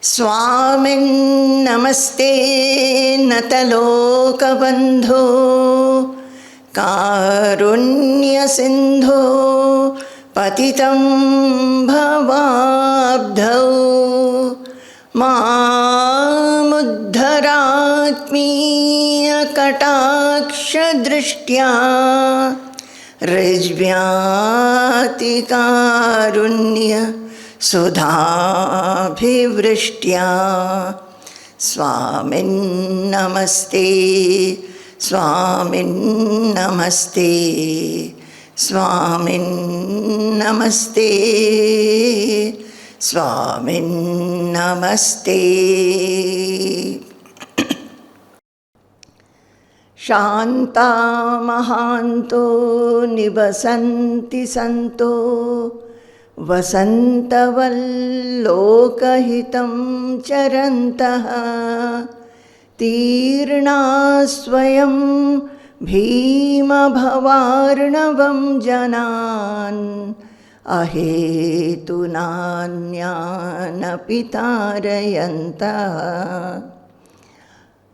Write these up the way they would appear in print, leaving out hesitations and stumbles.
Swamin Namaste Natalokabandho Karunya Sindho Patitam Bhavabdhau Mamuddharatmiya Kataksha Drishtya Rijvyati Karunya Sudhabhivrishya Swamin Namaste Swamin Namaste Swamin Namaste Swamin Namaste Shanta Mahanto Nivasanti Santo Vasantavallokahitam charantaha Tirna swayam bhima bhavarnavam janan Ahetunanyana pitarayantaha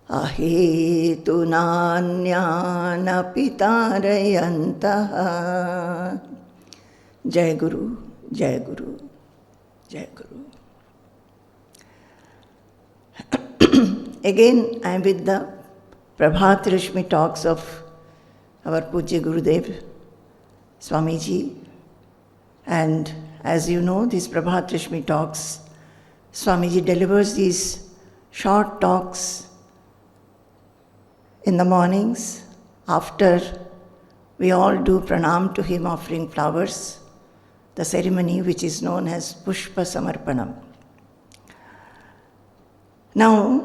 Ahetunanyana pitarayantaha Jai Guru, Jai Guru, Jai Guru. Again, I am with the Prabhata Rashmih talks of our Poojya Gurudev, Swamiji. And as you know, these Prabhata Rashmih talks, Swamiji delivers these short talks in the mornings after we all do pranam to him offering flowers, the ceremony which is known as Pushpa Samarpanam. Now,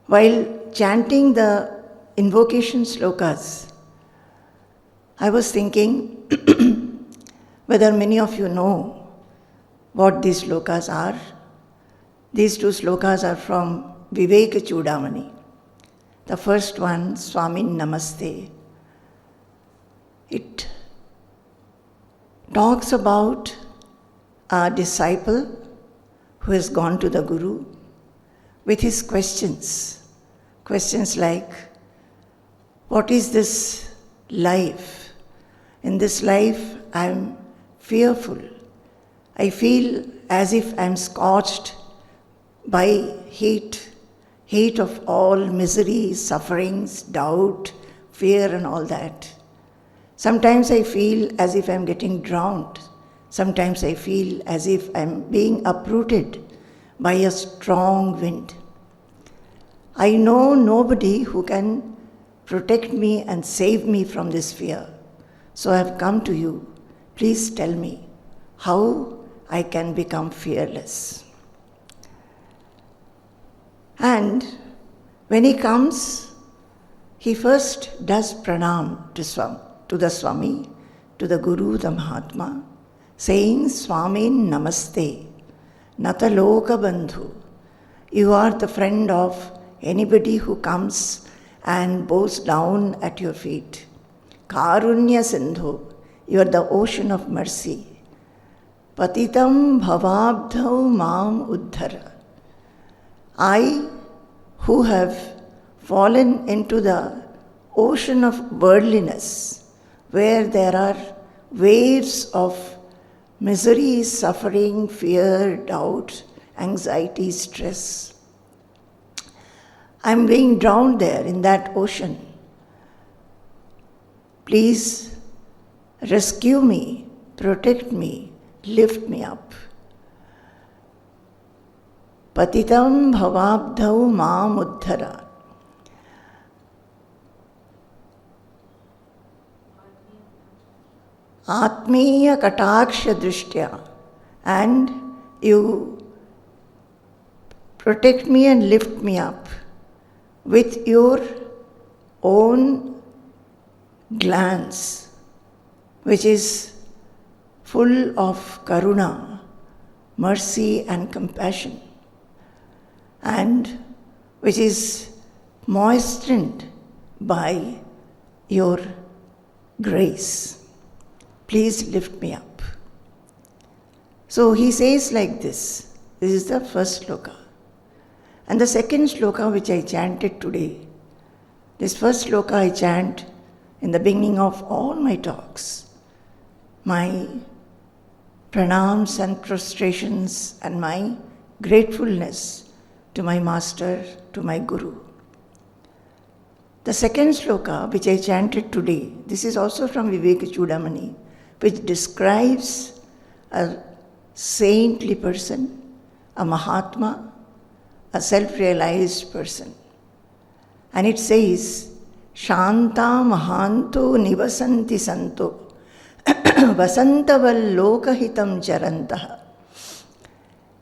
while chanting the invocation slokas, I was thinking whether many of you know what these slokas are. These two slokas are from Viveka Chudamani. The first one, Swamin Namaste. It talks about a disciple who has gone to the Guru with his questions. Questions like, what is this life? In this life, I am fearful. I feel as if I am scorched by heat of all misery, sufferings, doubt, fear and all that. Sometimes I feel as if I am getting drowned. Sometimes I feel as if I am being uprooted by a strong wind. I know nobody who can protect me and save me from this fear. So I have come to you. Please tell me how I can become fearless. And when he comes, he first does pranam to the Swami, to the Guru, the Mahatma, saying, Swamin Namaste, Nataloka Bandhu. You are the friend of anybody who comes and bows down at your feet. Karunya Sindhu, you are the ocean of mercy. Patitam Bhavabdhau Mam Uddhara. I, who have fallen into the ocean of worldliness, where there are waves of misery, suffering, fear, doubt, anxiety, stress. I'm being drowned there in that ocean. Please rescue me, protect me, lift me up. Patitam bhavabdhau mam uddhara. Atmiya kataksha drishtya. And you protect me and lift me up with your own glance, which is full of karuna, mercy and compassion, and which is moistened by your grace. Please lift me up. So he says like this, This is the first sloka. And the second sloka which I chanted today, this first sloka I chant in the beginning of all my talks. My pranams and prostrations and my gratefulness to my master, to my guru. The second sloka which I chanted today, this is also from Vivekachudamani, which describes a saintly person, a Mahatma, a self-realized person. And it says, Shanta Mahanto Nivasanti Santo Vasantaval Lokahitam Charantaha.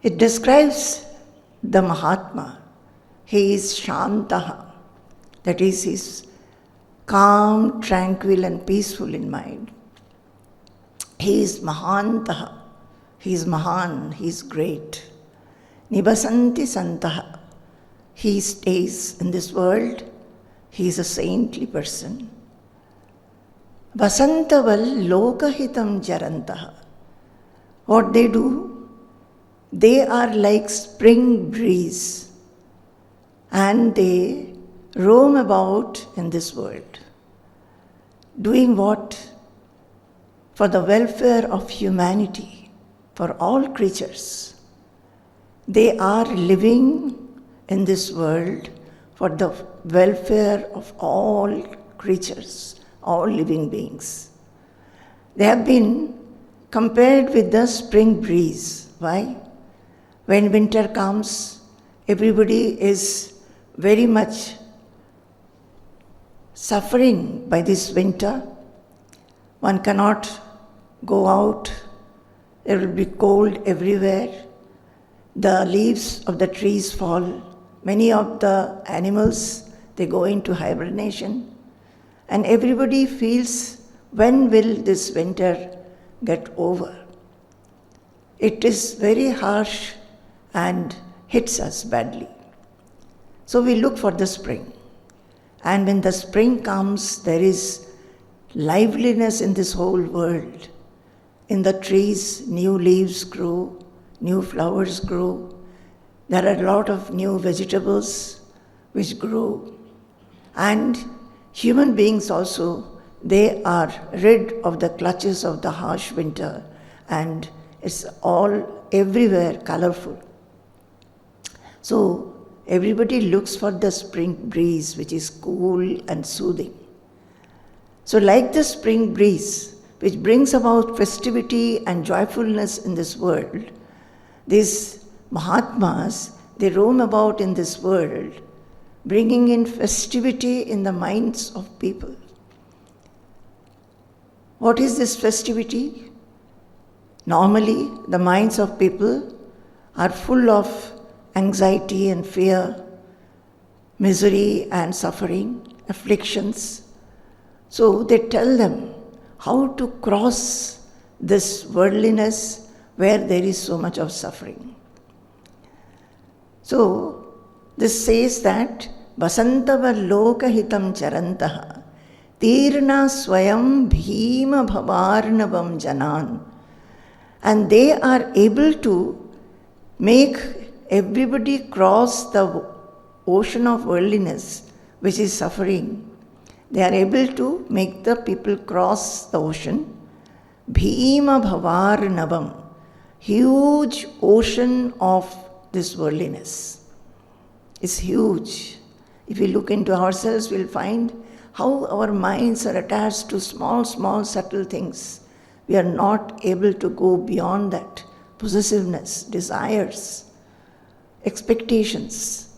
It describes the Mahatma. He is Shantaha. That is, he is calm, tranquil and peaceful in mind. He is Mahantaha. He is Mahan. He is great. Nivasanti Santaha. He stays in this world. He is a saintly person. Vasantaval Lokahitam Charantaha. What they do? They are like spring breeze and they roam about in this world. Doing what? For the welfare of humanity, for all creatures. They are living in this world for the welfare of all creatures, all living beings. They have been compared with the spring breeze. Why? When winter comes, everybody is very much suffering by this winter. One cannot go out. There will be cold everywhere. The leaves of the trees fall. Many of the animals, they go into hibernation. And everybody feels, when will this winter get over? It is very harsh and hits us badly. So we look for the spring. And when the spring comes, there is liveliness in this whole world. In the trees, new leaves grow, new flowers grow. There are a lot of new vegetables which grow. And human beings also, they are rid of the clutches of the harsh winter, and it's all everywhere colorful. So everybody looks for the spring breeze, which is cool and soothing. So like the spring breeze, which brings about festivity and joyfulness in this world, these Mahatmas, they roam about in this world, bringing in festivity in the minds of people. What is this festivity? Normally, the minds of people are full of anxiety and fear, misery and suffering, afflictions. So they tell them how to cross this worldliness where there is so much of suffering. So this says that Vasantava Lokahitam Charantaha Tirna Swayam Bhima Bhavarnavam Janan. And they are able to make everybody cross the ocean of worldliness, which is suffering. They are able to make the people cross the ocean. Bhima Bhavarnavam, huge ocean of this worldliness. It's huge. If we look into ourselves, we'll find how our minds are attached to small, subtle things. We are not able to go beyond that. Possessiveness, desires, expectations.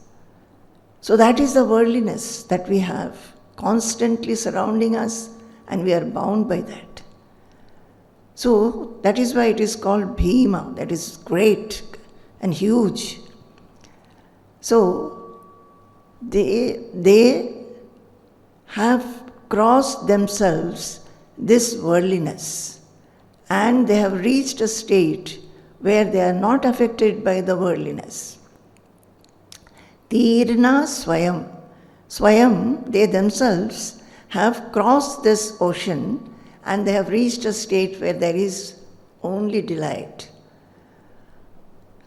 So that is the worldliness that we have constantly surrounding us, and we are bound by that. So that is why it is called Bhima, that is great and huge. So they have crossed themselves this worldliness, and they have reached a state where they are not affected by the worldliness. Tirna Swayam. Swayam, they themselves have crossed this ocean and they have reached a state where there is only delight.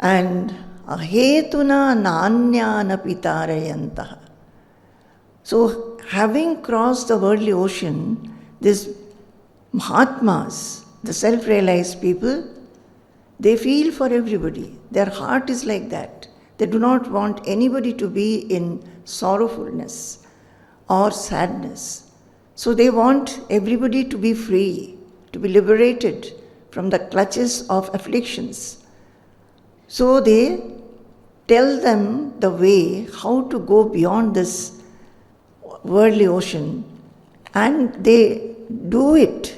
and ahetuna nanyana pitarayantaha. So, having crossed the worldly ocean, these Mahatmas, the self-realized people, they feel for everybody. Their heart is like that. They do not want anybody to be in sorrowfulness or sadness. So they want everybody to be free, to be liberated from the clutches of afflictions. So they tell them the way how to go beyond this worldly ocean, and they do it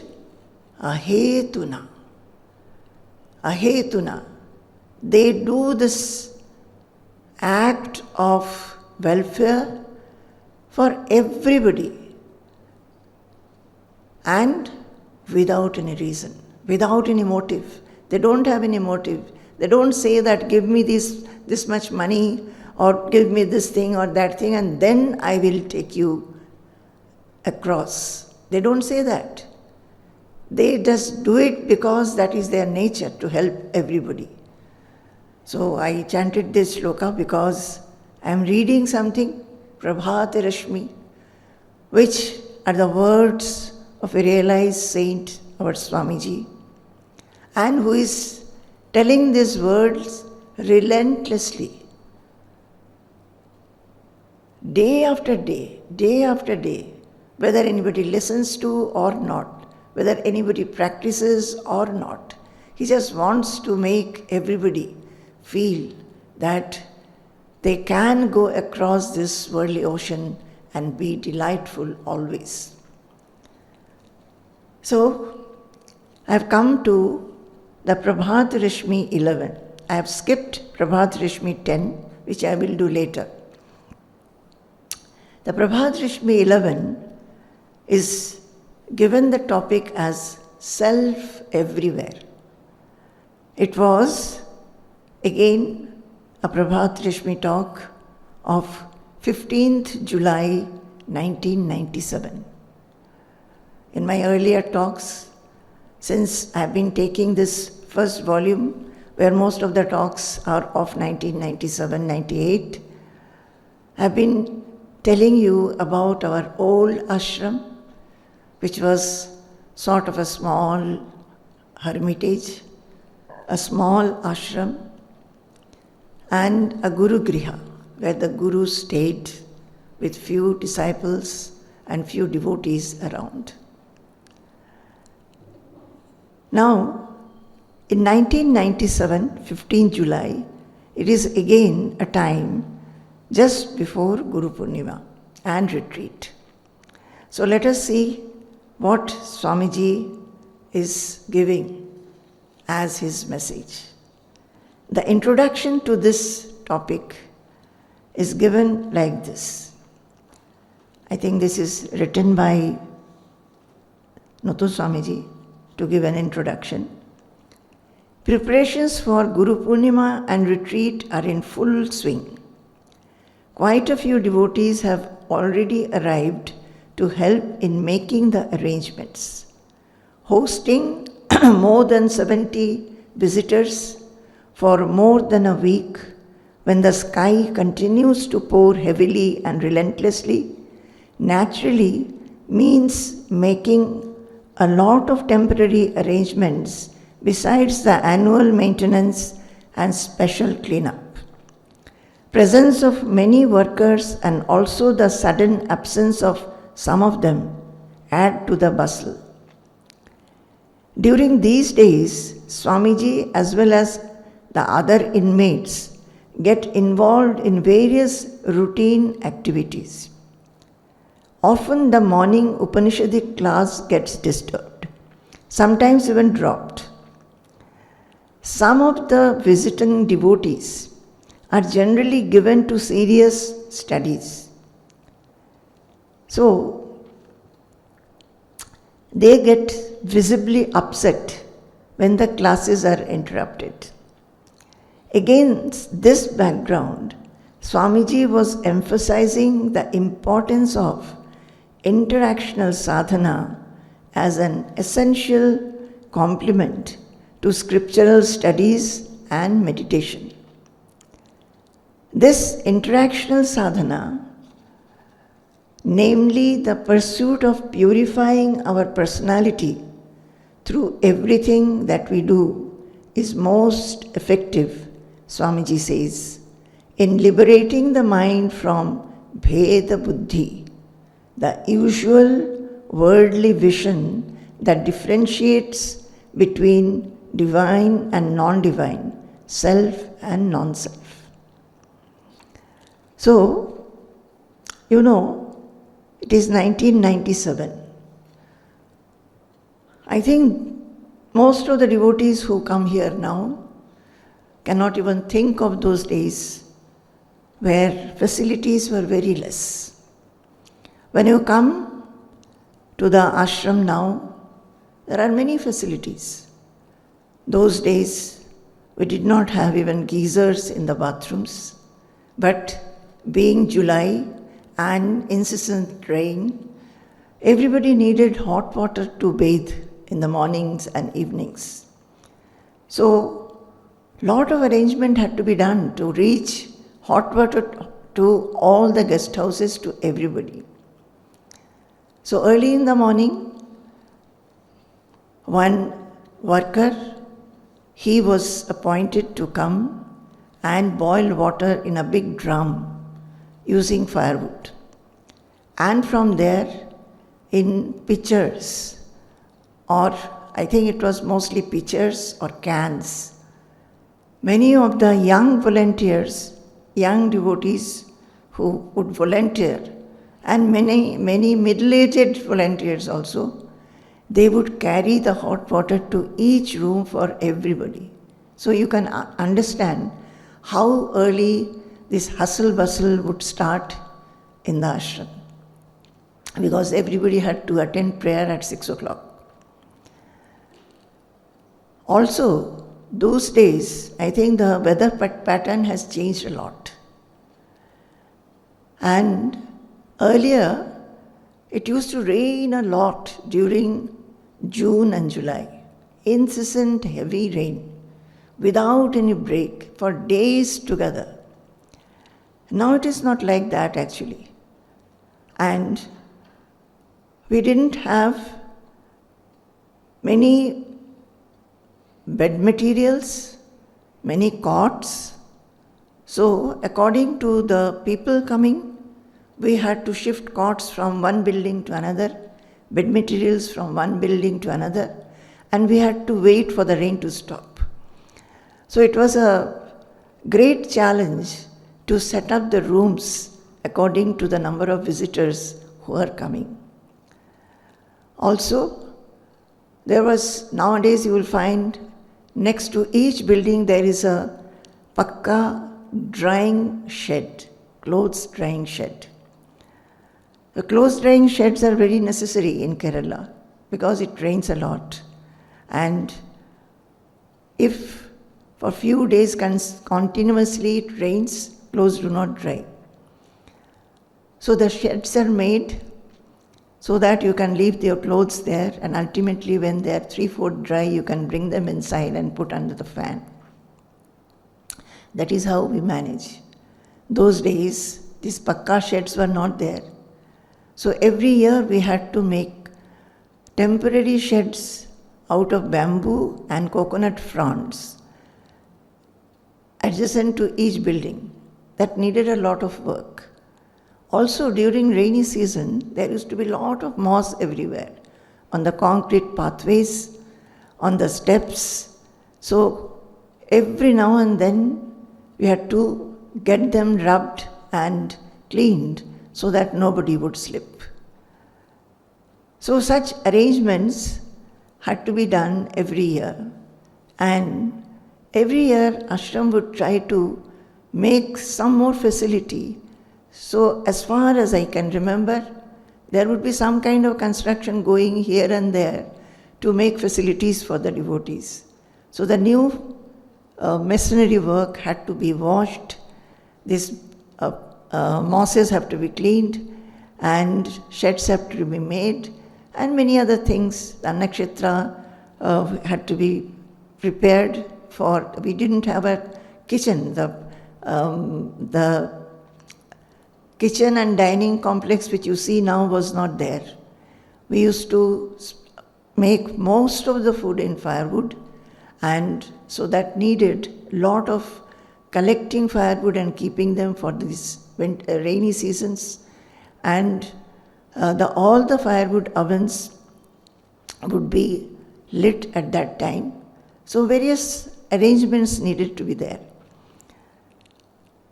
ahetuna. Ahetuna. They do this act of welfare for everybody and without any reason, without any motive. They don't have any motive. They don't say that give me this much money or give me this thing or that thing and then I will take you across. They don't say that. They just do it because that is their nature, to help everybody. So I chanted this shloka because I am reading something, Prabhata Rashmih, which are the words of a realized saint, our Swamiji, and who is telling these words relentlessly. Day after day, whether anybody listens to or not, whether anybody practices or not. He just wants to make everybody feel that they can go across this worldly ocean and be delightful always. So, I have come to the Prabhata Rashmih 11. I have skipped Prabhata Rashmih 10, which I will do later. The Prabhata Rashmih 11 is given the topic as self everywhere. It was again a Prabhata Rashmih talk of 15th July 1997. In my earlier talks, since I have been taking this first volume, where most of the talks are of 1997-98, I have been telling you about our old ashram, which was sort of a small hermitage, a small ashram, and a Gurupriya, where the Guru stayed with few disciples and few devotees around. Now, in 1997, 15 July, it is again a time just before Guru Purnima and retreat. So let us see what Swamiji is giving as his message. The introduction to this topic is given like this. I think this is written by Nathu Swamiji to give an introduction. Preparations for Guru Purnima and retreat are in full swing. Quite a few devotees have already arrived to help in making the arrangements, hosting more than 70 visitors for more than a week when the sky continues to pour heavily and relentlessly, naturally means making a lot of temporary arrangements besides the annual maintenance and special cleanup. Presence of many workers and also the sudden absence of some of them add to the bustle. During these days, Swamiji as well as the other inmates get involved in various routine activities. Often the morning Upanishadic class gets disturbed, sometimes even dropped. Some of the visiting devotees are generally given to serious studies. So, they get visibly upset when the classes are interrupted. Against this background, Swamiji was emphasizing the importance of interactional sadhana as an essential complement to scriptural studies and meditation. This interactional sadhana, namely the pursuit of purifying our personality through everything that we do, is most effective, Swamiji says, in liberating the mind from bheda buddhi, the usual worldly vision that differentiates between divine and non-divine, self and non-self. So, it is 1997. I think most of the devotees who come here now cannot even think of those days where facilities were very less. When you come to the ashram now, there are many facilities. Those days, we did not have even geysers in the bathrooms, but being July and incessant rain, everybody needed hot water to bathe in the mornings and evenings. So, lot of arrangement had to be done to reach hot water to all the guest houses, to everybody. So early in the morning, one worker, he was appointed to come and boil water in a big drum using firewood. And from there, in pitchers, or I think it was mostly pitchers or cans, many of the young volunteers, young devotees who would volunteer, and many middle-aged volunteers also, they would carry the hot water to each room for everybody. So you can understand how early this hustle-bustle would start in the ashram, because everybody had to attend prayer at 6 o'clock. Also, those days, I think the weather pattern has changed a lot. And earlier, it used to rain a lot during June and July. Incessant heavy rain, without any break, for days together. Now it is not like that actually. And we didn't have many bed materials, many cots. So according to the people coming, we had to shift cots from one building to another, bed materials from one building to another, and we had to wait for the rain to stop. So it was a great challenge to set up the rooms according to the number of visitors who are coming. Also, nowadays you will find next to each building there is a pakka drying shed, clothes drying shed. The clothes drying sheds are very necessary in Kerala because it rains a lot. And if for few days continuously it rains, clothes do not dry. So the sheds are made so that you can leave your clothes there, and ultimately when they are 3/4 dry, you can bring them inside and put under the fan. That is how we manage. Those days, these pakka sheds were not there. So every year we had to make temporary sheds out of bamboo and coconut fronds adjacent to each building. That needed a lot of work. Also during rainy season, there used to be a lot of moss everywhere, on the concrete pathways, on the steps. So every now and then we had to get them rubbed and cleaned so that nobody would slip. So such arrangements had to be done every year. And every year ashram would try to make some more facility. So as far as I can remember, there would be some kind of construction going here and there to make facilities for the devotees. So the new masonry work had to be washed, these mosses have to be cleaned, and sheds have to be made, and many other things. The nakshatra had to be prepared for. We didn't have a kitchen. The the kitchen and dining complex which you see now was not there. We used to make most of the food in firewood, and so that needed a lot of collecting firewood and keeping them for these rainy seasons. And all the firewood ovens would be lit at that time. So various arrangements needed to be there.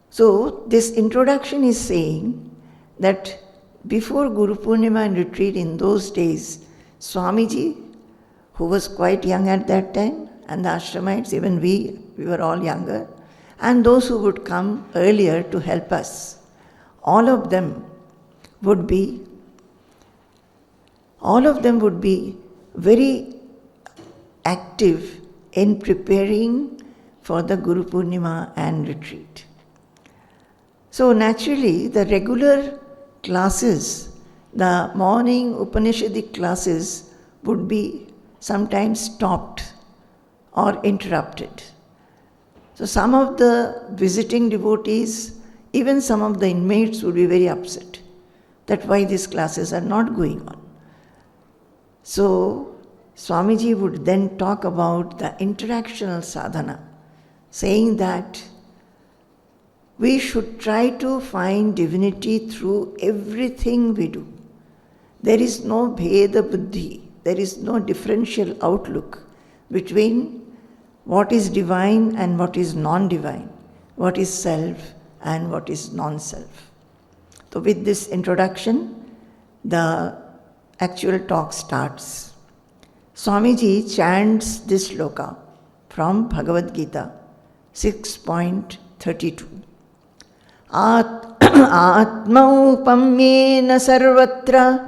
So this introduction is saying that before Guru Purnima and retreat in those days, Swamiji, who was quite young at that time, and the Ashramites, even we were all younger, and those who would come earlier to help us, all of them would be very active in preparing for the Guru Purnima and retreat. So naturally, the regular classes, the morning Upanishadic classes would be sometimes stopped or interrupted. So some of the visiting devotees, even some of the inmates would be very upset. That's why these classes are not going on. So Swamiji would then talk about the interactional sadhana, saying that we should try to find divinity through everything we do. There is no bheda buddhi, there is no differential outlook between what is divine and what is non-divine, what is self and what is non-self. So with this introduction, the actual talk starts. Swamiji chants this shloka from Bhagavad Gita 6.32. Atmaupamyena sarvatra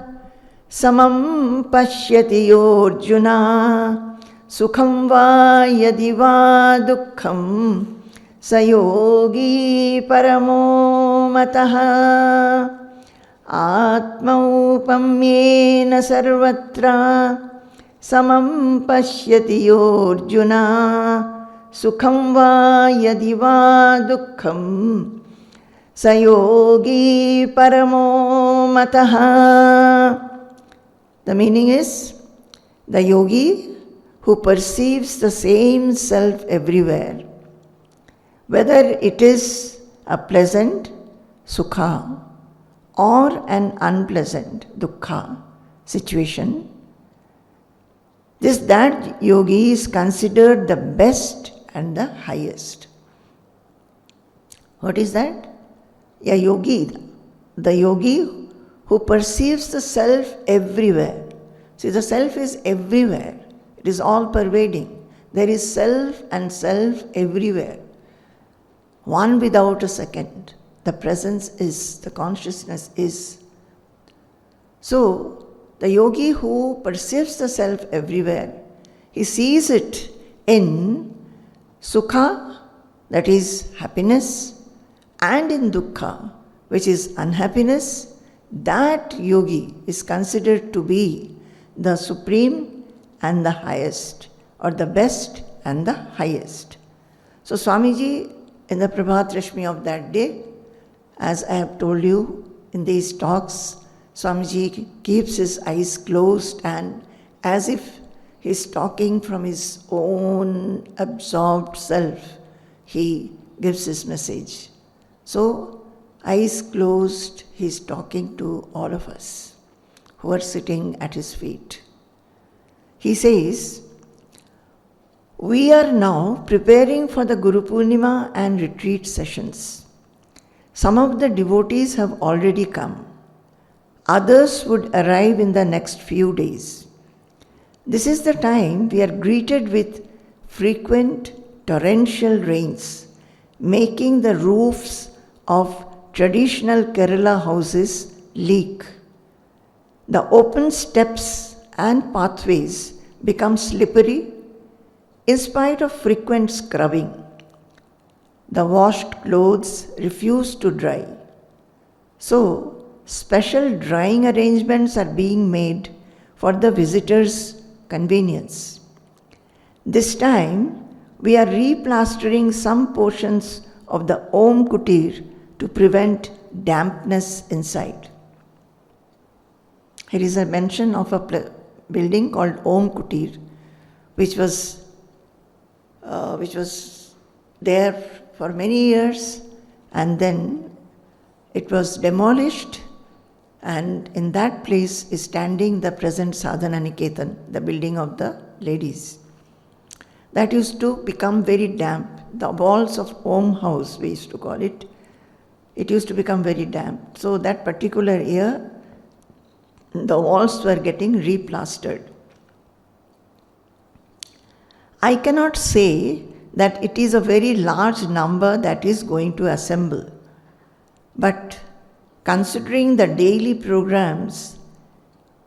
samam pashyati yorjuna sukham va yadi va dukkham sayogi paramo mataha. Atmaupamyena sarvatra samam pashyati yorjuna sukham va yadi va dukkham sayogi paramo mataha. The meaning is, the yogi who perceives the same self everywhere, whether it is a pleasant sukha or an unpleasant dukkha situation, that yogi is considered the best and the highest. What is that? A yogi, the yogi who perceives the self everywhere. See, the self is everywhere. It is all pervading. There is self and self everywhere. One without a second. The presence is, the consciousness is. So, the yogi who perceives the self everywhere, he sees it in sukha, that is happiness, and in dukkha, which is unhappiness. That yogi is considered to be the supreme and the highest, or the best and the highest. So Swamiji, in the Prabhata Rashmih of that day, as I have told you in these talks, Swamiji keeps his eyes closed and as if he is talking from his own absorbed self, he gives his message. So, eyes closed, he is talking to all of us who are sitting at his feet. He says, we are now preparing for the Guru Purnima and retreat sessions. Some of the devotees have already come. Others would arrive in the next few days. This is the time we are greeted with frequent torrential rains, making the roofs of traditional Kerala houses leak. The open steps and pathways become slippery in spite of frequent scrubbing. The washed clothes refuse to dry. So, special drying arrangements are being made for the visitors' convenience. This time, we are replastering some portions of the Om Kutir to prevent dampness inside. Here is a mention of a building called Om Kutir, which was there for many years, and then it was demolished, and in that place is standing the present Sadhana Niketan, the building of the ladies. That used to become very damp. The walls of Om house, we used to call it, it used to become very damp. So that particular year, the walls were getting replastered. I cannot say that it is a very large number that is going to assemble. But considering the daily programs,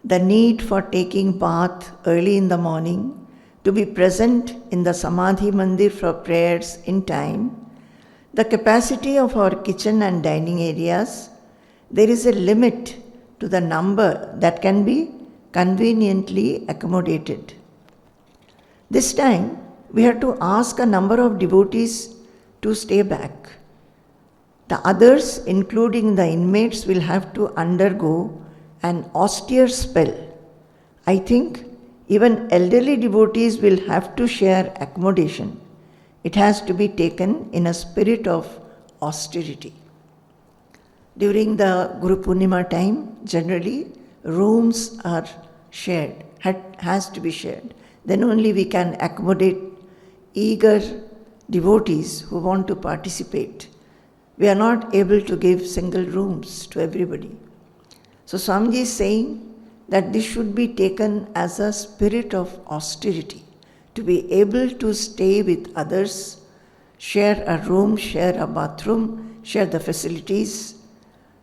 the need for taking bath early in the morning, to be present in the Samadhi Mandir for prayers in time, the capacity of our kitchen and dining areas, there is a limit to the number that can be conveniently accommodated. This time, we had to ask a number of devotees to stay back. The others, including the inmates, will have to undergo an austere spell. I think even elderly devotees will have to share accommodation. It has to be taken in a spirit of austerity. During the Guru Purnima time, generally, rooms are shared, has to be shared. Then only we can accommodate eager devotees who want to participate. We are not able to give single rooms to everybody. So Swamiji is saying that this should be taken as a spirit of austerity, to be able to stay with others, share a room, share a bathroom, share the facilities.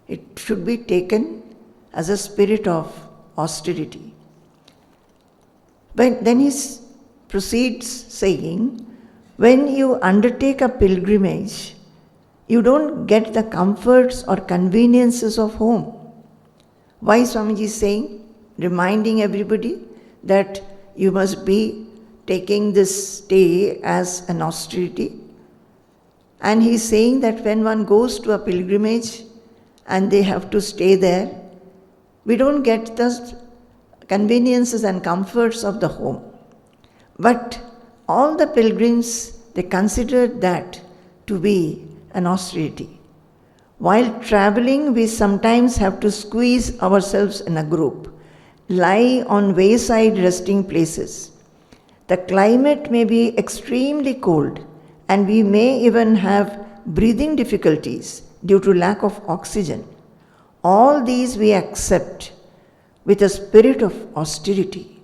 It should be taken as a spirit of austerity. But then he proceeds saying, when you undertake a pilgrimage, you don't get the comforts or conveniences of home. Why Swamiji is saying? Reminding everybody that you must be taking this stay as an austerity. And he is saying that when one goes to a pilgrimage and they have to stay there, we don't get the conveniences and comforts of the home. But all the pilgrims, they consider that to be an austerity. While traveling, we sometimes have to squeeze ourselves in a group, lie on wayside resting places. The climate may be extremely cold, and we may even have breathing difficulties due to lack of oxygen. All these we accept with a spirit of austerity.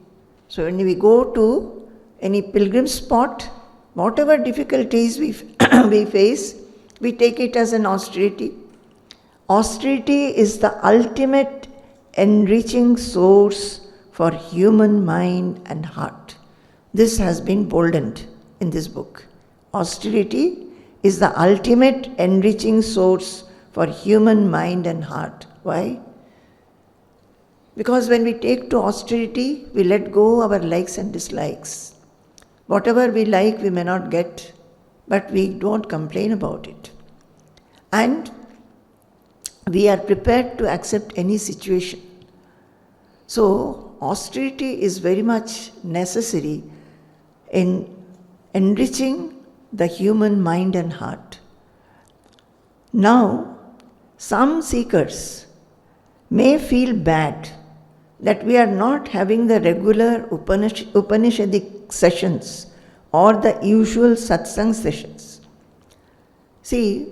So when we go to any pilgrim spot, whatever difficulties we face, we take it as an austerity. Austerity is the ultimate enriching source for human mind and heart. This has been boldened in this book. Austerity is the ultimate enriching source for human mind and heart. Why? Because when we take to austerity, we let go our likes and dislikes. Whatever we like, we may not get, but we don't complain about it. And we are prepared to accept any situation. So, austerity is very much necessary in enriching the human mind and heart. Now, some seekers may feel bad that we are not having the regular Upanishadic sessions or the usual Satsang sessions. See,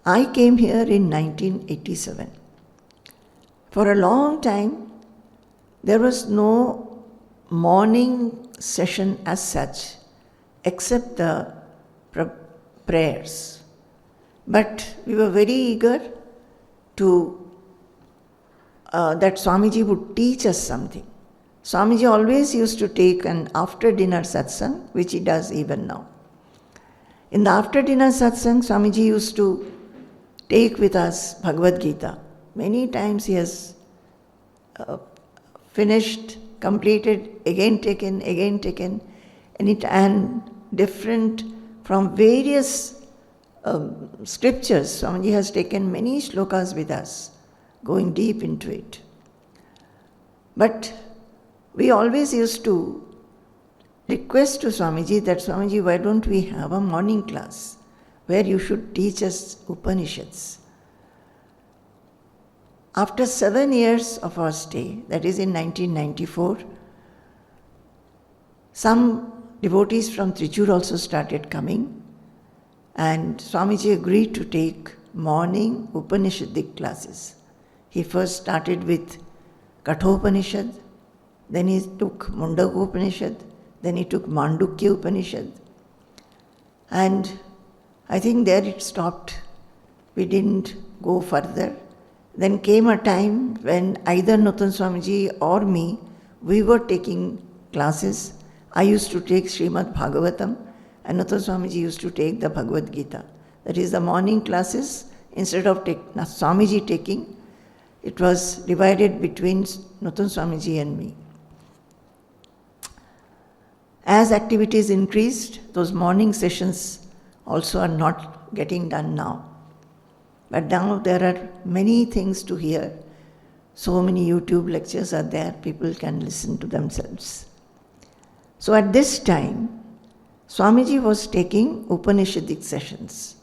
I came here in 1987. For a long time, there was no morning session as such, except the prayers. But we were very eager to that Swamiji would teach us something. Swamiji always used to take an after-dinner satsang, which he does even now. In the after-dinner satsang, Swamiji used to take with us Bhagavad Gita. Many times he has finished, completed, again taken, and different from various scriptures. Swamiji has taken many shlokas with us, going deep into it. But we always used to request to Swamiji that, Swamiji, why don't we have a morning class where you should teach us Upanishads? After 7 years of our stay, that is in 1994, some devotees from Tricur also started coming, and Swamiji agreed to take morning Upanishadic classes. He first started with Kathopanishad, then he took Mundaka Upanishad, then he took Mandukya Upanishad. And I think there it stopped. We didn't go further. Then came a time when either Nutan Swamiji or me, we were taking classes. I used to take Srimad Bhagavatam, and Nutan Swamiji used to take the Bhagavad Gita. That is the morning classes. Instead of Swamiji taking, it was divided between Nutan Swamiji and me. As activities increased, those morning sessions also are not getting done now. But now there are many things to hear. So many YouTube lectures are there, people can listen to themselves. So at this time, Swamiji was taking Upanishadic sessions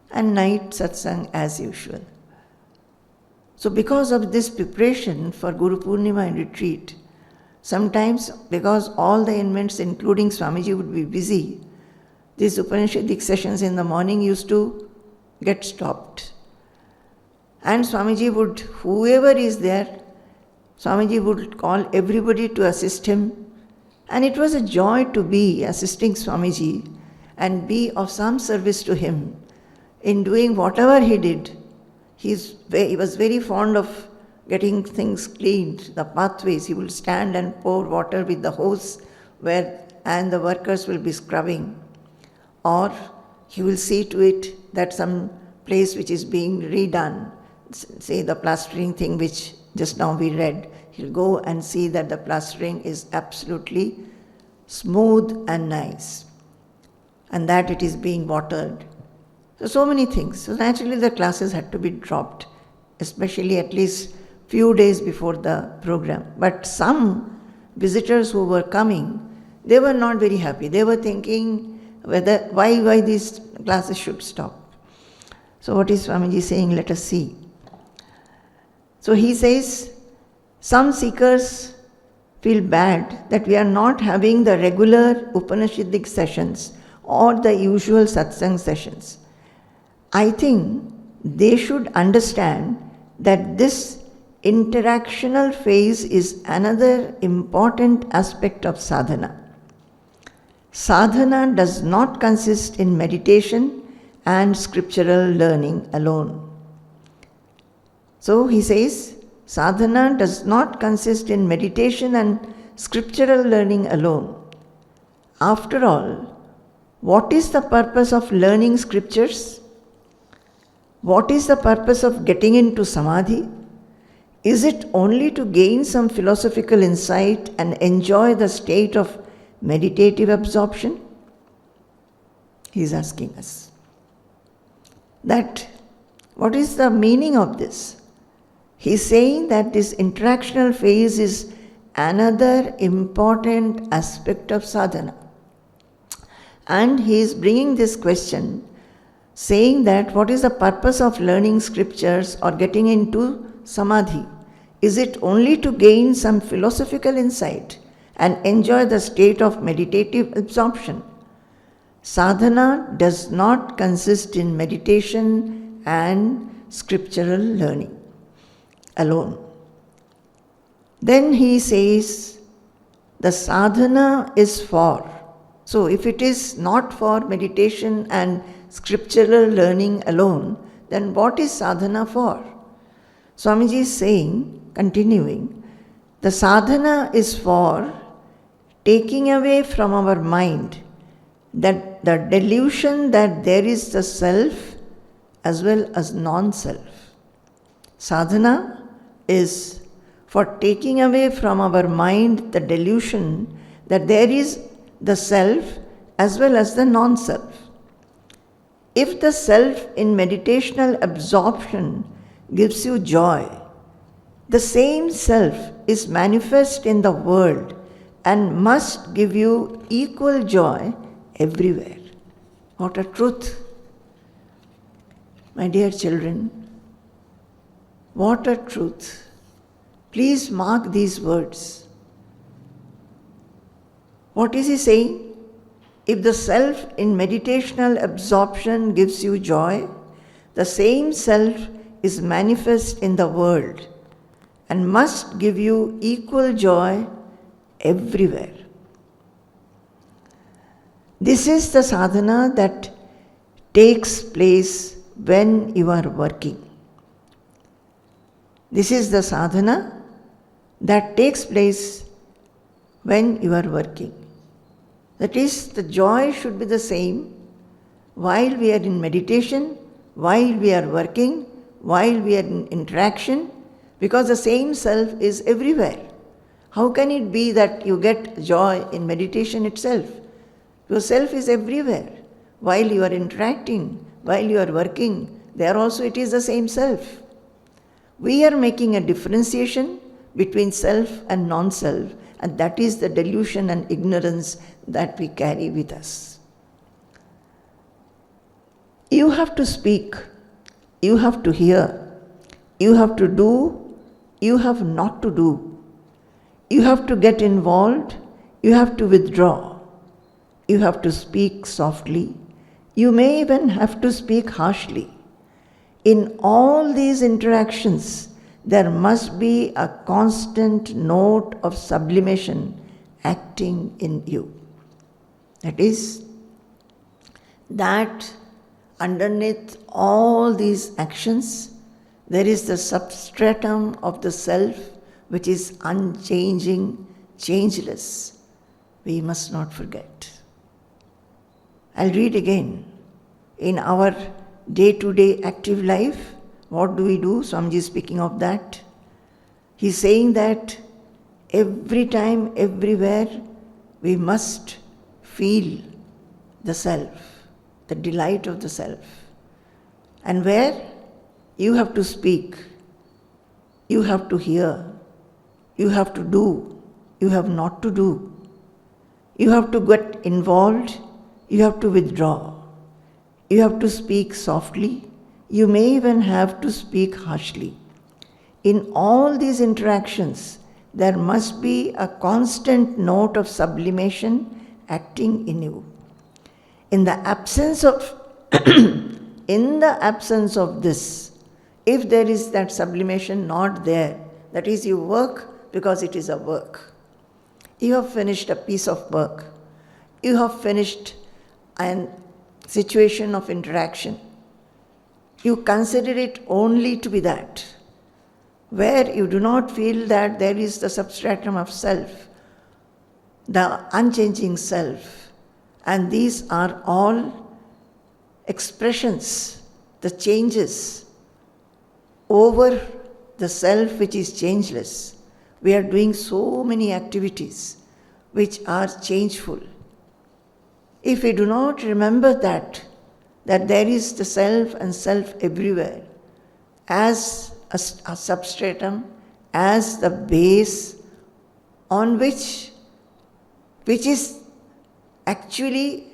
and night satsang as usual. So because of this preparation for Guru Purnima and retreat, sometimes because all the inmates, including Swamiji, would be busy, these Upanishadic sessions in the morning used to get stopped. And Swamiji would, whoever is there, Swamiji would call everybody to assist him. And it was a joy to be assisting Swamiji and be of some service to him in doing whatever he did. He was very fond of getting things cleaned, the pathways. He will stand and pour water with the hose and the workers will be scrubbing. Or he will see to it that some place which is being redone, say the plastering thing which just now we read, he'll go and see that the plastering is absolutely smooth and nice, and that it is being watered. So many things. So naturally the classes had to be dropped, especially at least few days before the program. But some visitors who were coming, they were not very happy. They were thinking why these classes should stop. So what is Swamiji saying? Let us see. So he says, some seekers feel bad that we are not having the regular Upanishadic sessions or the usual satsang sessions. I think they should understand that this interactional phase is another important aspect of sadhana. Sadhana does not consist in meditation and scriptural learning alone. So he says, sadhana does not consist in meditation and scriptural learning alone. After all, what is the purpose of learning scriptures? What is the purpose of getting into samadhi? Is it only to gain some philosophical insight and enjoy the state of meditative absorption? He is asking us. What is the meaning of this? He is saying that this interactional phase is another important aspect of sadhana. And he is bringing this question, saying that what is the purpose of learning scriptures or getting into samadhi? Is it only to gain some philosophical insight and enjoy the state of meditative absorption? Sadhana does not consist in meditation and scriptural learning alone. Then he says, the sadhana is for. So if it is not for meditation and scriptural learning alone, then what is sadhana for? Swamiji is saying, continuing, the sadhana is for taking away from our mind that the delusion that there is the self as well as non-self. Sadhana is for taking away from our mind the delusion that there is the self as well as the non-self. If the self in meditational absorption gives you joy, the same self is manifest in the world and must give you equal joy everywhere. What a truth! My dear children, what a truth! Please mark these words. What is he saying? If the self in meditational absorption gives you joy, the same self is manifest in the world and must give you equal joy everywhere. This is the sadhana that takes place when you are working. This is the sadhana that takes place when you are working. That is, the joy should be the same while we are in meditation, while we are working, while we are in interaction, because the same self is everywhere. How can it be that you get joy in meditation itself? Your self is everywhere. While you are interacting, while you are working, there also it is the same self. We are making a differentiation between self and non-self, and that is the delusion and ignorance that we carry with us. You have to speak, you have to hear, you have to do, you have not to do. You have to get involved, you have to withdraw. You have to speak softly, you may even have to speak harshly. In all these interactions, there must be a constant note of sublimation acting in you. That is, that underneath all these actions, there is the substratum of the self which is unchanging, changeless. We must not forget. I'll read again. In our day-to-day active life, what do we do? Swamiji is speaking of that. He's saying that every time, everywhere, we must feel the self, the delight of the self. And where? You have to speak, you have to hear, you have to do, you have not to do. You have to get involved, you have to withdraw. You have to speak softly, you may even have to speak harshly. In all these interactions, there must be a constant note of sublimation acting in you. In the absence of this, if there is that sublimation not there, that is, you work because it is a work. You have finished a piece of work. You have finished a situation of interaction. You consider it only to be that, where you do not feel that there is the substratum of self, the unchanging self, and these are all expressions, the changes over the self which is changeless. We are doing so many activities which are changeful. If we do not remember that there is the self and self everywhere, as a substratum, as the base on which actually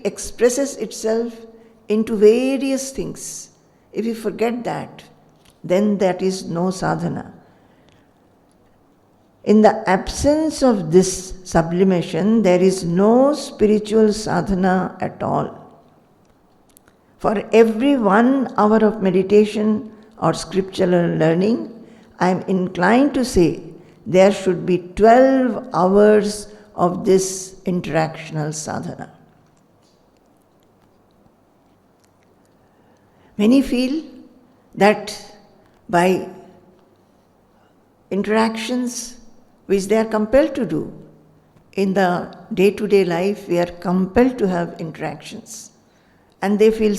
expresses itself into various things. If you forget that, then that is no sadhana. In the absence of this sublimation, there is no spiritual sadhana at all. For every 1 hour of meditation or scriptural learning, I am inclined to say there should be 12 hours of this interactional sadhana. Many feel that by interactions which they are compelled to do, in the day-to-day life we are compelled to have interactions, and they feel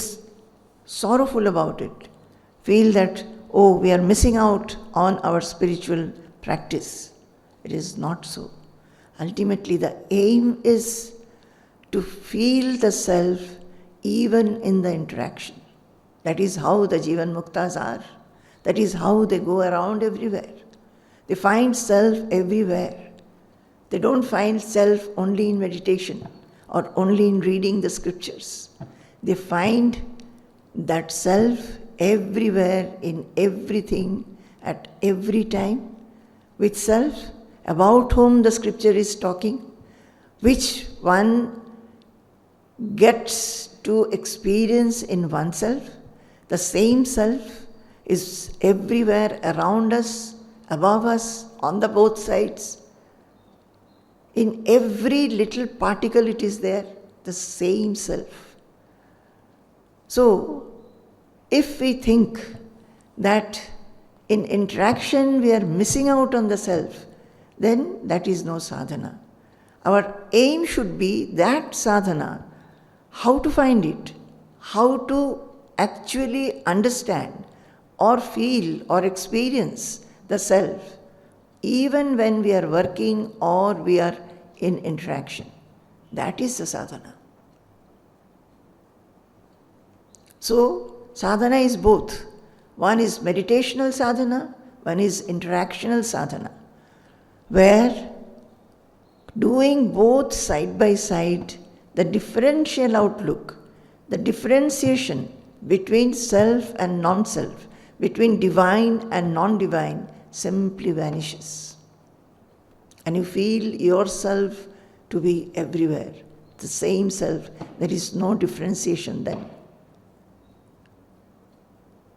sorrowful about it, feel that, oh, we are missing out on our spiritual practice. It is not so. Ultimately, the aim is to feel the self even in the interaction. That is how the Jivan Muktas are. That is how they go around everywhere. They find self everywhere. They don't find self only in meditation or only in reading the scriptures. They find that self everywhere, in everything, at every time, with self about whom the scripture is talking, which one gets to experience in oneself. The same self is everywhere around us, above us, on the both sides. In every little particle it is there, the same self. So, if we think that in interaction we are missing out on the self, then that is no sadhana. Our aim should be that sadhana, how to find it, how to actually understand or feel or experience the self, even when we are working or we are in interaction. That is the sadhana. So, sadhana is both. One is meditational sadhana, one is interactional sadhana, where doing both side by side, the differential outlook, the differentiation between self and non-self, between divine and non-divine, simply vanishes. And you feel yourself to be everywhere, the same self. There is no differentiation then.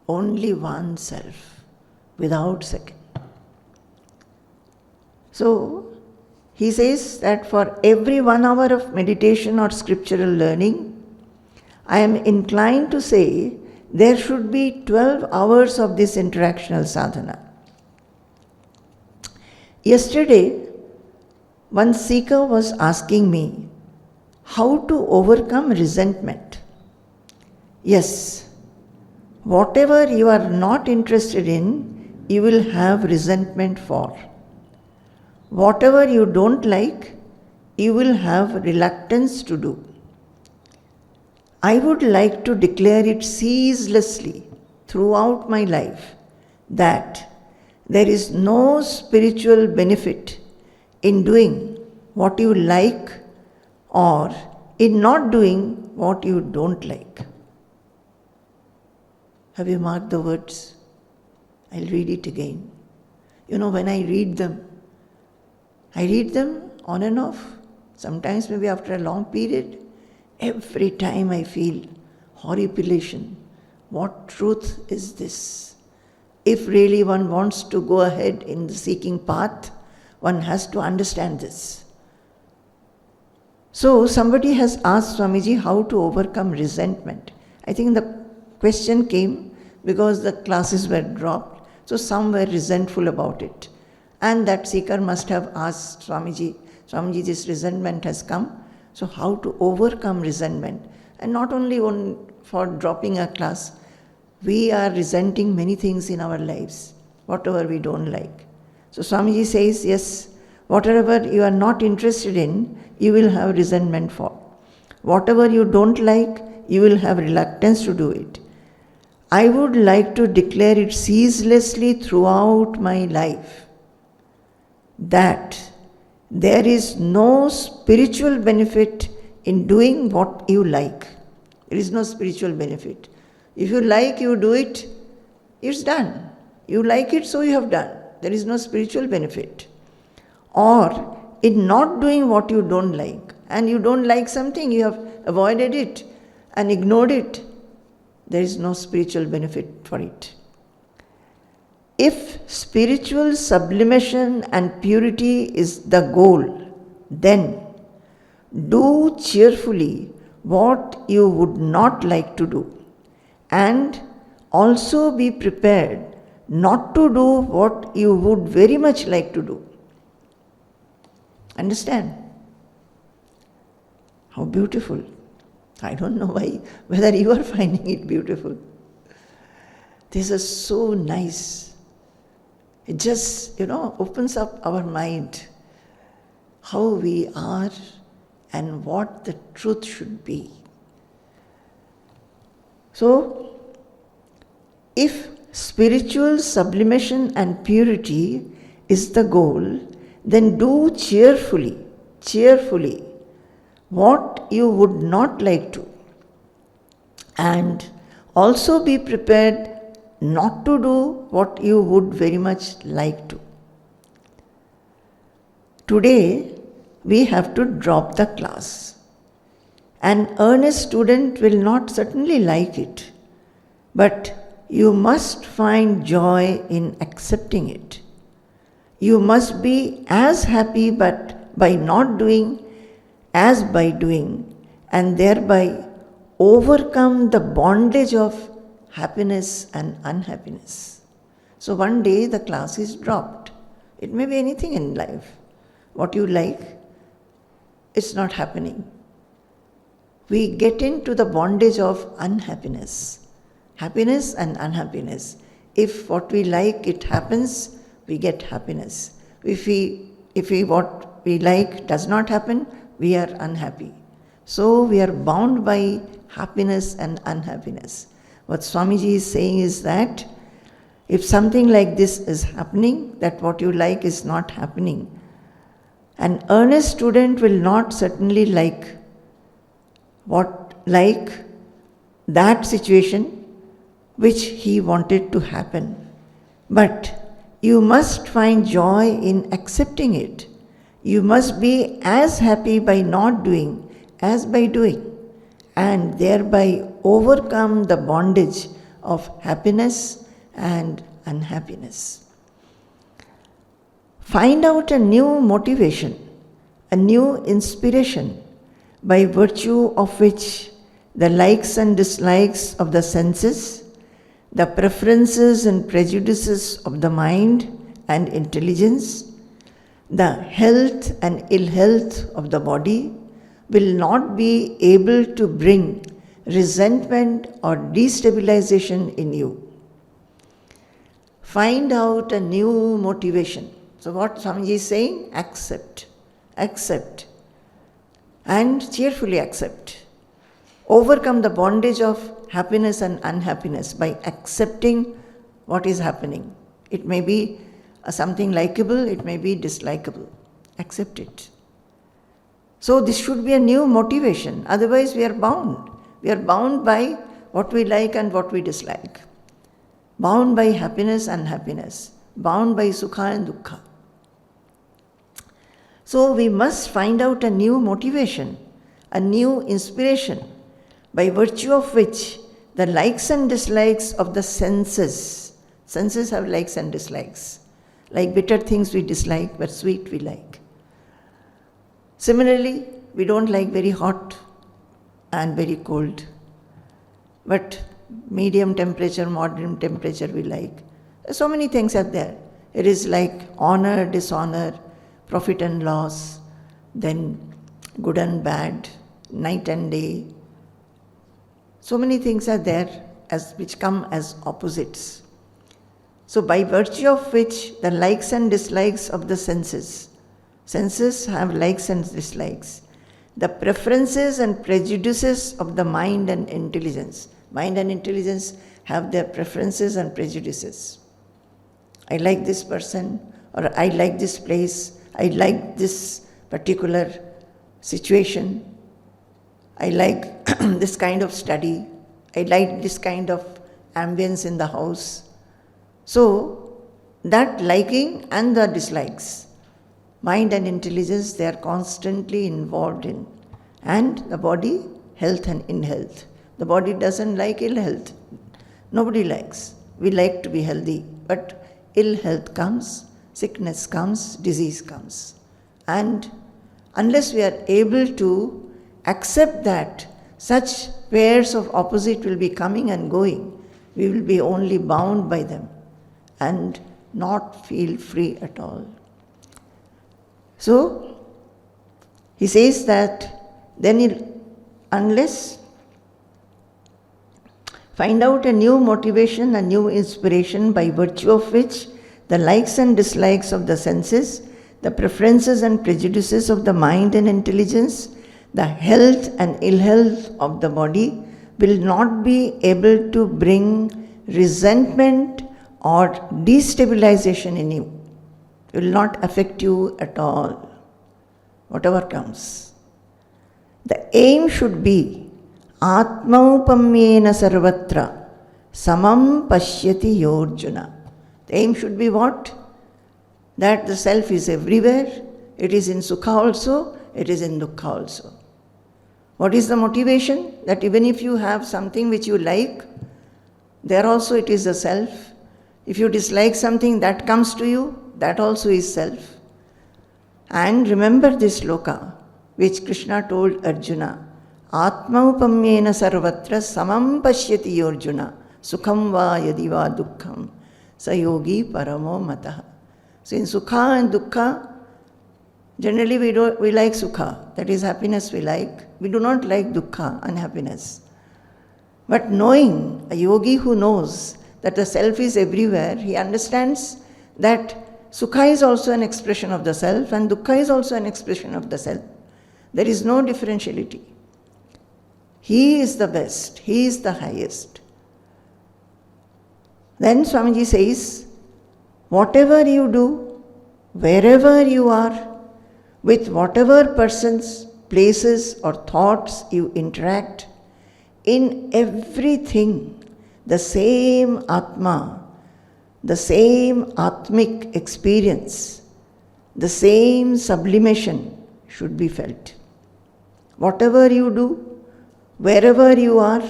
Only one self, without second. So, he says that for every 1 hour of meditation or scriptural learning, I am inclined to say there should be 12 hours of this interactional sadhana. Yesterday, one seeker was asking me how to overcome resentment. Yes, whatever you are not interested in, you will have resentment for. Whatever you don't like, you will have reluctance to do. I would like to declare it ceaselessly throughout my life that there is no spiritual benefit in doing what you like or in not doing what you don't like. Have you marked the words? I'll read it again. You know, when I read them on and off. Sometimes maybe after a long period, every time I feel horripilation. What truth is this? If really one wants to go ahead in the seeking path, one has to understand this. So somebody has asked Swamiji how to overcome resentment. I think the question came because the classes were dropped, so some were resentful about it. And that seeker must have asked Swamiji, Swamiji, this resentment has come, so how to overcome resentment? And not only for dropping a class, we are resenting many things in our lives, whatever we don't like. So Swamiji says, yes, whatever you are not interested in, you will have resentment for. Whatever you don't like, you will have reluctance to do it. I would like to declare it ceaselessly throughout my life that there is no spiritual benefit in doing what you like. There is no spiritual benefit. If you like, you do it, it's done. You like it, so you have done. There is no spiritual benefit. Or in not doing what you don't like, and you don't like something, you have avoided it and ignored it, there is no spiritual benefit for it. If spiritual sublimation and purity is the goal, then do cheerfully what you would not like to do, and also be prepared not to do what you would very much like to do. Understand? How beautiful. I don't know whether you are finding it beautiful. This is so nice. It just, opens up our mind how we are and what the truth should be. So, if spiritual sublimation and purity is the goal, then do cheerfully what you would not like to, and also be prepared not to do what you would very much like to. Today, we have to drop the class. An earnest student will not certainly like it, but you must find joy in accepting it. You must be as happy but by not doing as by doing, and thereby overcome the bondage of happiness and unhappiness. So one day the class is dropped. It may be anything in life. What you like, it's not happening. We get into the bondage of unhappiness, happiness and unhappiness. If what we like, it happens, we get happiness. If what we like does not happen, we are unhappy. So we are bound by happiness and unhappiness. What Swamiji is saying is that if something like this is happening, that what you like is not happening, an earnest student will not certainly like that situation which he wanted to happen. But you must find joy in accepting it. You must be as happy by not doing as by doing, and thereby overcome the bondage of happiness and unhappiness. Find out a new motivation, a new inspiration, by virtue of which the likes and dislikes of the senses, the preferences and prejudices of the mind and intelligence, the health and ill health of the body will not be able to bring resentment or destabilization in you. Find out a new motivation. So what Swamiji is saying? Accept, and cheerfully accept. Overcome the bondage of happiness and unhappiness by accepting what is happening. It may be something likable, it may be dislikable. Accept it. So this should be a new motivation. Otherwise we are bound. We are bound by what we like and what we dislike. Bound by happiness and unhappiness. Bound by sukha and dukkha. So we must find out a new motivation, a new inspiration, by virtue of which the likes and dislikes of the senses have likes and dislikes. Like bitter things we dislike, but sweet we like. Similarly, we don't like very hot and very cold, but medium temperature, moderate temperature we like. So many things are there. It is like honor, dishonor, profit and loss, then good and bad, night and day. So many things are there which come as opposites. So by virtue of which the likes and dislikes of the senses have likes and dislikes, the preferences and prejudices of the mind and intelligence have their preferences and prejudices. I like this person, or I like this place, I like this particular situation, I like this kind of study, I like this kind of ambience in the house. So, that liking and the dislikes, mind and intelligence, they are constantly involved in. And the body, health and ill health. The body doesn't like ill health. Nobody likes. We like to be healthy, but ill health comes, sickness comes, disease comes. And unless we are able to accept that such pairs of opposite will be coming and going, we will be only bound by them and not feel free at all. So, he says that then unless find out a new motivation, a new inspiration by virtue of which the likes and dislikes of the senses, the preferences and prejudices of the mind and intelligence, the health and ill health of the body will not be able to bring resentment or destabilization in you. It will not affect you at all, whatever comes. The aim should be Atmaupamyena sarvatra samam pashyati yorjuna. The aim should be what? That the self is everywhere. It is in sukha also, it is in dukkha also. What is the motivation? That even if you have something which you like, there also it is the self. If you dislike something that comes to you, that also is self. And remember this sloka, which Krishna told Arjuna, Atmaupamyena sarvatra samam pashyati yorjuna, sukham va yadi va dukkham, sa yogi paramo mataha. So in sukha and dukkha, generally we like sukha, that is happiness we like. We do not like dukkha, unhappiness. But knowing, a yogi who knows that the self is everywhere, he understands that sukha is also an expression of the self and dukkha is also an expression of the self. There is no differentiality. He is the best, he is the highest. Then Swamiji says, whatever you do, wherever you are, with whatever persons, places or thoughts you interact, in everything, the same Atma, the same Atmic experience, the same sublimation should be felt. Whatever you do, wherever you are,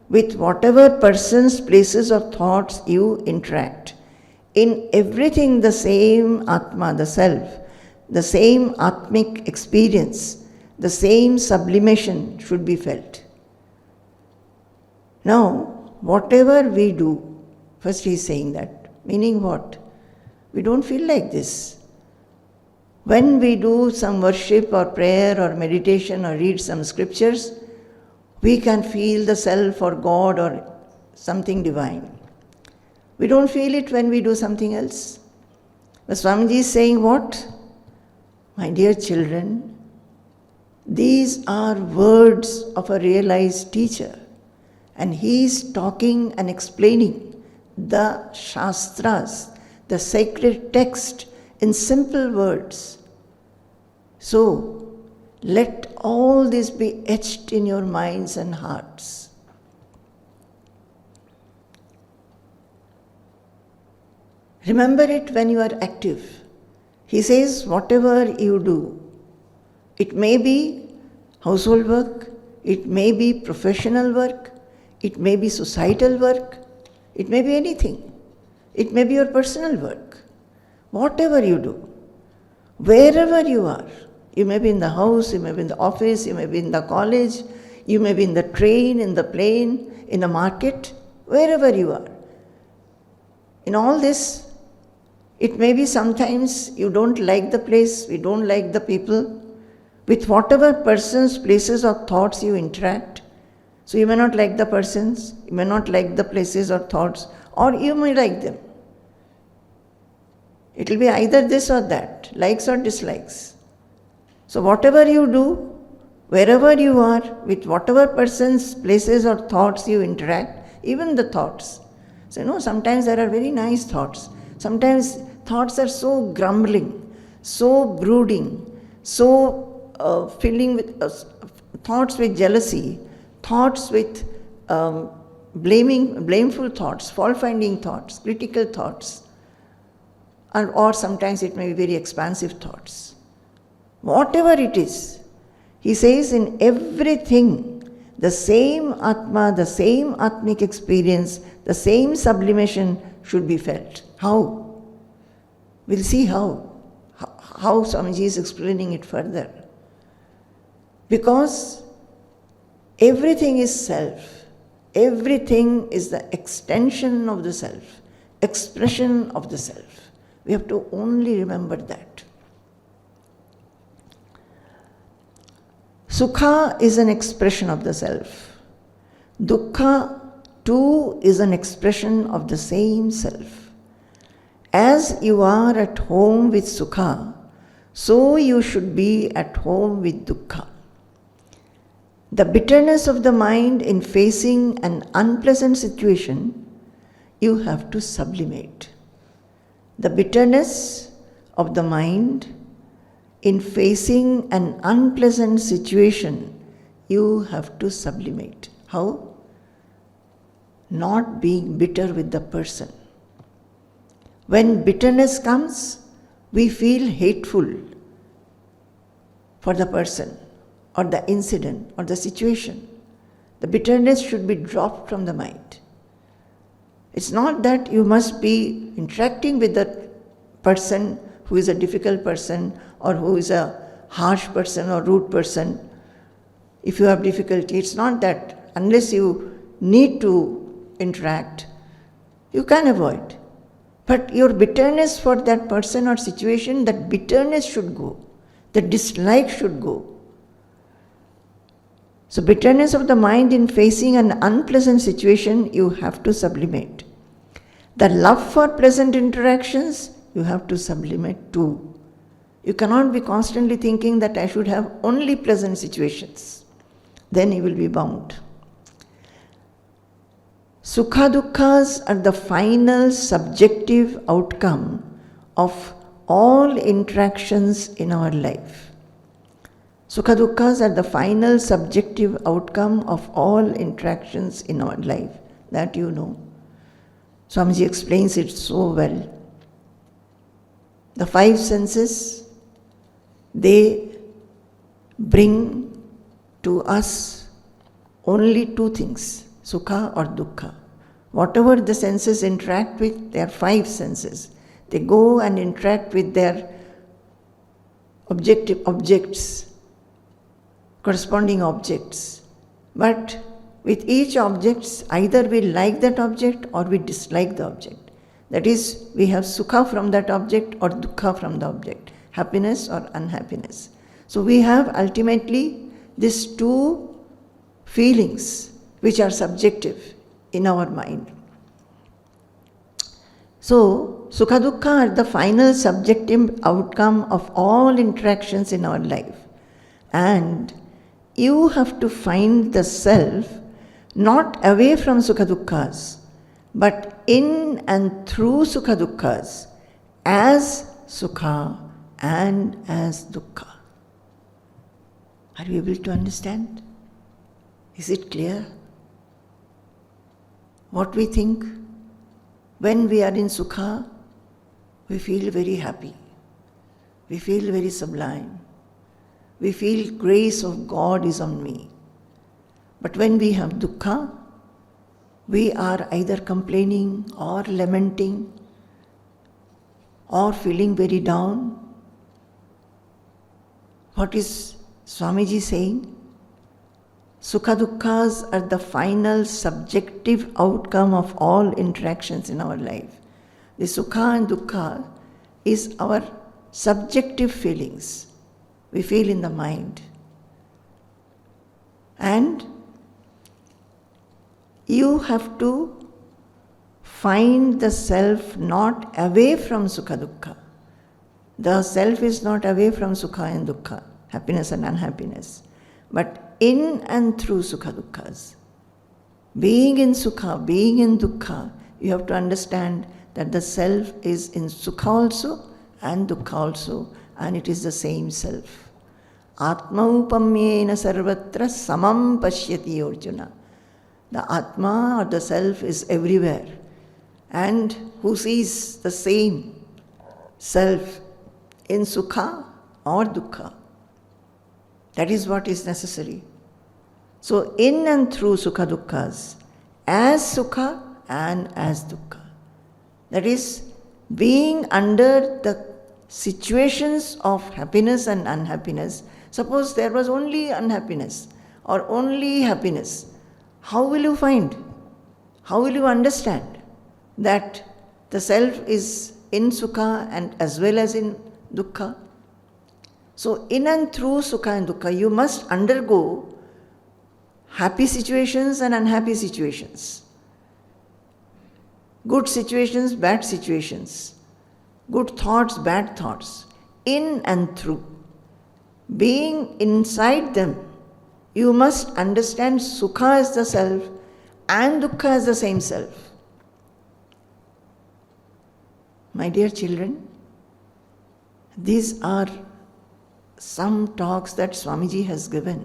with whatever persons, places or thoughts you interact, in everything the same Atma, the self, the same Atmic experience, the same sublimation should be felt. Now, whatever we do, first he is saying that, meaning what? We don't feel like this. When we do some worship or prayer or meditation or read some scriptures, we can feel the self or God or something divine. We don't feel it when we do something else. But Swamiji is saying what? My dear children, these are words of a realized teacher. And he is talking and explaining the Shastras, the sacred text, in simple words. So, let all this be etched in your minds and hearts. Remember it when you are active. He says, whatever you do, it may be household work, it may be professional work, it may be societal work, it may be anything. It may be your personal work. Whatever you do, wherever you are, you may be in the house, you may be in the office, you may be in the college, you may be in the train, in the plane, in the market, wherever you are. In all this, it may be sometimes you don't like the place, we don't like the people, with whatever persons, places or thoughts you interact. So you may not like the persons, you may not like the places or thoughts, or you may like them. It will be either this or that, likes or dislikes. So whatever you do, wherever you are, with whatever persons, places or thoughts you interact, even the thoughts. So sometimes there are very nice thoughts. Sometimes thoughts are so grumbling, so brooding, so filling with thoughts with jealousy, thoughts with blameful thoughts, fault-finding thoughts, critical thoughts, or sometimes it may be very expansive thoughts. Whatever it is, he says in everything, the same Atma, the same Atmic experience, the same sublimation should be felt. How? We'll see how. How Swamiji is explaining it further. Because everything is self. Everything is the extension of the self, expression of the self. We have to only remember that. Sukha is an expression of the self. Dukkha too is an expression of the same self. As you are at home with Sukha, so you should be at home with Dukkha. The bitterness of the mind in facing an unpleasant situation, you have to sublimate. The bitterness of the mind in facing an unpleasant situation, you have to sublimate. How? Not being bitter with the person. When bitterness comes, we feel hateful for the person or the incident or the situation. The bitterness should be dropped from the mind. It's not that you must be interacting with that person who is a difficult person or who is a harsh person or rude person. If you have difficulty, it's not that. Unless you need to interact, you can avoid. But your bitterness for that person or situation, that bitterness should go. The dislike should go. So bitterness of the mind in facing an unpleasant situation, you have to sublimate. The love for pleasant interactions, you have to sublimate too. You cannot be constantly thinking that I should have only pleasant situations. Then you will be bound. Sukha dukkha's are the final subjective outcome of all interactions in our life. Sukha dukkha's are the final subjective outcome of all interactions in our life. That you know. Swamiji explains it so well. The five senses, they bring to us only two things, sukha or dukkha. Whatever the senses interact with, there are five senses. They go and interact with their objects, corresponding objects. But with each object, either we like that object or we dislike the object. That is, we have sukha from that object or dukkha from the object, happiness or unhappiness. So we have ultimately these two feelings which are subjective in our mind. So, sukha dukkha are the final subjective outcome of all interactions in our life. And you have to find the self not away from sukha dukkhas, but in and through sukha dukkhas, as sukha and as dukkha. Are you able to understand? Is it clear? What we think? When we are in sukha, we feel very happy. We feel very sublime. We feel grace of God is on me. But when we have dukkha, we are either complaining or lamenting or feeling very down. What is Swamiji saying? Sukha dukkhas are the final subjective outcome of all interactions in our life. The sukha and dukkha is our subjective feelings we feel in the mind. And you have to find the self not away from sukha dukkha. The self is not away from sukha and dukkha, happiness and unhappiness, but in and through sukha dukkhas. Being in sukha, being in dukkha, you have to understand that the self is in sukha also and dukkha also, and it is the same self. Atmaupamyena sarvatra samam pashyati Arjuna. The Atma or the self is everywhere, and who sees the same self in sukha or dukkha. That is what is necessary. So in and through sukha dukkhas, as sukha and as dukkha. That is, being under the situations of happiness and unhappiness. Suppose there was only unhappiness or only happiness. How will you find? How will you understand that the self is in sukha and as well as in dukkha? So in and through sukha and dukkha, you must undergo happy situations and unhappy situations. Good situations, bad situations. Good thoughts, bad thoughts. In and through. Being inside them, You must understand Sukha as the self and Dukkha as the same self. My dear children, these are some talks that Swamiji has given.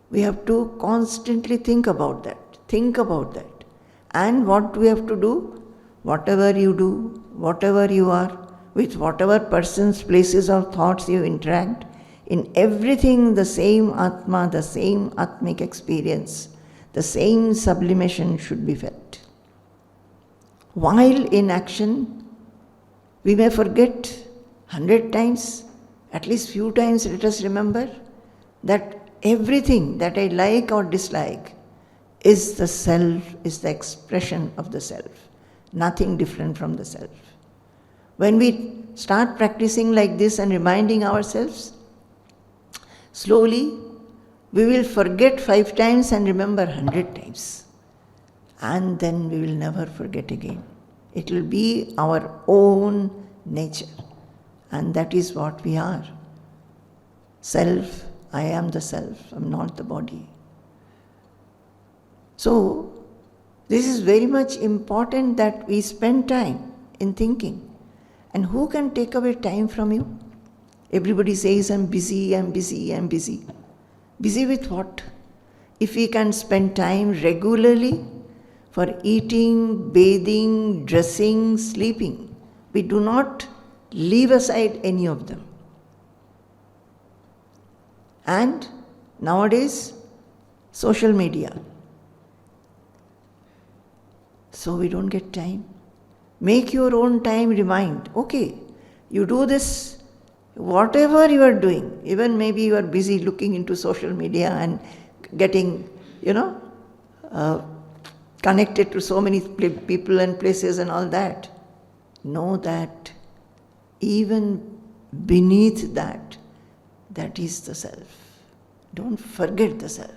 We have to constantly think about that. Think about that. And what do we have to do? Whatever you do, whatever you are, with whatever persons, places or thoughts you interact, in everything the same Atma, the same Atmic experience, the same sublimation should be felt. While in action, we may forget 100 times, at least few times let us remember that everything that I like or dislike is the self, is the expression of the self, nothing different from the self. When we start practicing like this and reminding ourselves, slowly we will forget 5 times and remember 100 times. And then we will never forget again. It will be our own nature. And that is what we are. Self, I am the self, I am not the body. So, this is very much important that we spend time in thinking. And who can take away time from you? Everybody says, I'm busy, I'm busy, I'm busy. Busy with what? If we can spend time regularly for eating, bathing, dressing, sleeping, we do not leave aside any of them. And nowadays, social media. So we don't get time. Make your own time, remind, okay, you do this, whatever you are doing, even maybe you are busy looking into social media and getting, connected to so many people and places and all that. Know that even beneath that, that is the self. Don't forget the self.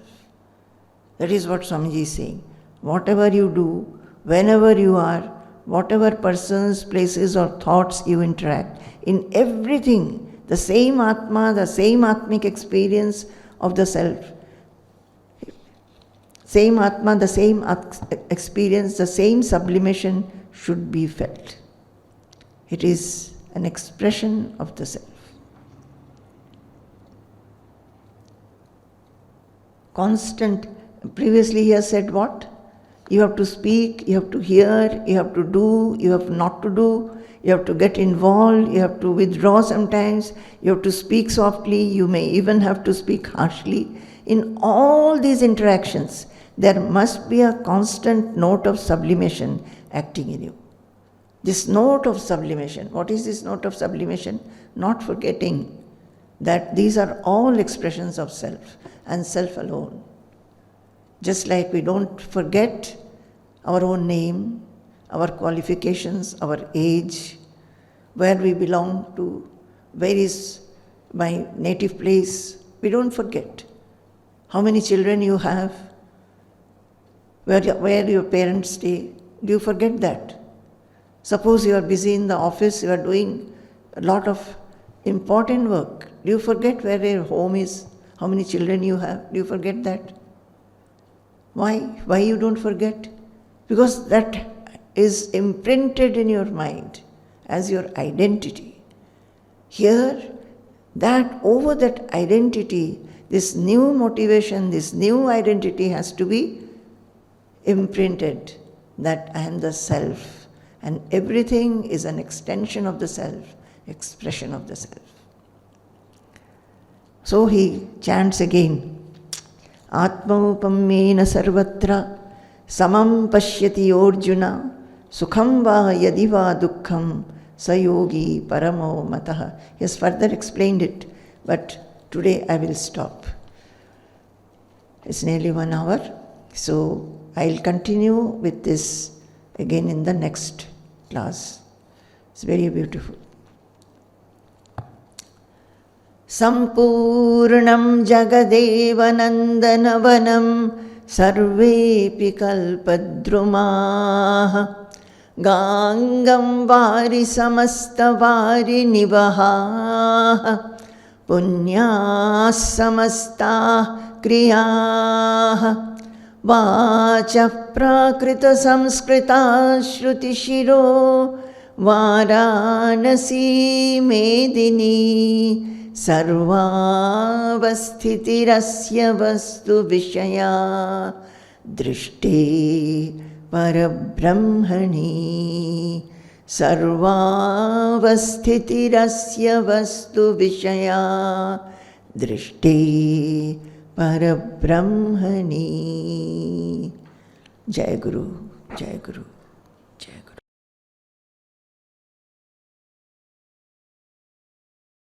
That is what Swamiji is saying. Whatever you do, whenever you are, whatever persons, places or thoughts you interact, in everything, the same Atma, the same Atmic experience of the self. Same Atma, the same experience, the same sublimation should be felt. It is an expression of the self. Constant. Previously he has said what? You have to speak, you have to hear, you have to do, you have not to do, you have to get involved, you have to withdraw sometimes, you have to speak softly, you may even have to speak harshly. In all these interactions, there must be a constant note of sublimation acting in you. This note of sublimation, what is this note of sublimation? Not forgetting that these are all expressions of self and self alone. Just like we don't forget our own name, our qualifications, our age, where we belong to, where is my native place, we don't forget. How many children you have, where your parents stay, do you forget that? Suppose you are busy in the office, you are doing a lot of important work. Do you forget where your home is? How many children you have? Do you forget that? Why? Why you don't forget? Because that is imprinted in your mind as your identity. Here, that over that identity, this new motivation, this new identity has to be imprinted that I am the self, and everything is an extension of the self, expression of the self. So he chants again, Atmaupamena sarvatra samam pashyati orjuna sukham va yadiva dukkham sayogi paramo mataha. He has further explained it, but today I will stop. It's nearly 1 hour, so I'll continue with this again in the next class. It's very beautiful. Sampurnam Jagadeva Nandanavanam Sarvepi Kalpadrumaha Gangam Vari Samasta Vari Nivaha Punyas Samasta क्रियाः वाचः प्राकृतसंस्कृता श्रुतिशिरो वाराणसी मेदिनी सर्वावस्थितिरस्य वस्तुविषया दृष्टे परब्रह्मणि सर्वावस्थितिरस्य वस्तुविषया दृष्टे परब्रह्मणि। जय गुरु, जय गुरु।